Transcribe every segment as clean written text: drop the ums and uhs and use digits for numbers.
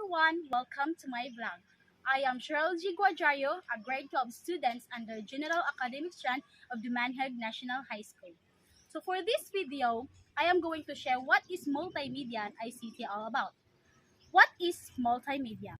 everyone, welcome to my vlog. I am Cheryl G. Guajayo, a grade 12 student under General Academic Strand of the Manheg National High School. So for this video, I am going to share what is multimedia and ICT all about. What is multimedia?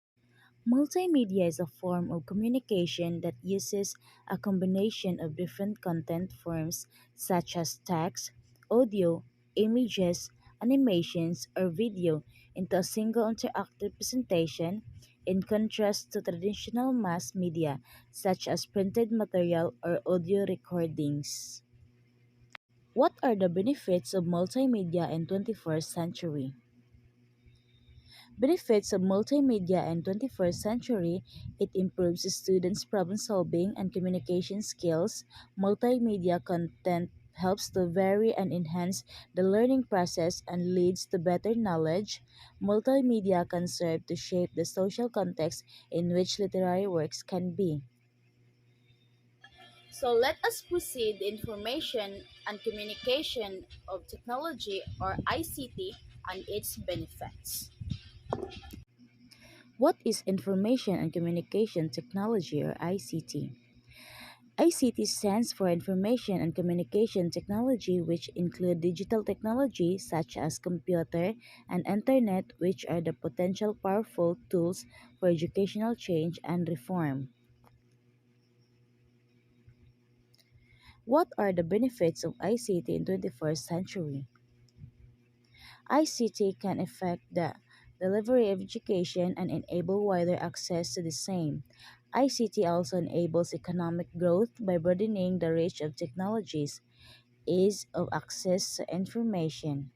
Multimedia is a form of communication that uses a combination of different content forms such as text, audio, images, animations, or video into a single interactive presentation, in contrast to traditional mass media such as printed material or audio recordings. What are the benefits of multimedia in 21st century? Benefits of multimedia in 21st century: it improves students' problem solving and communication skills. Multimedia content helps to vary and enhance the learning process and leads to better knowledge. Multimedia can serve to shape the social context in which literary works can be. So let us proceed the information and communication of technology or ICT and its benefits. What is information and communication technology or ICT? ICT stands for Information and Communication Technology, which include digital technology such as computer and internet, which are the potential powerful tools for educational change and reform. What are the benefits of ICT in 21st century? ICT can affect the delivery of education and enable wider access to the same. ICT also enables economic growth by broadening the reach of technologies, ease of access to information.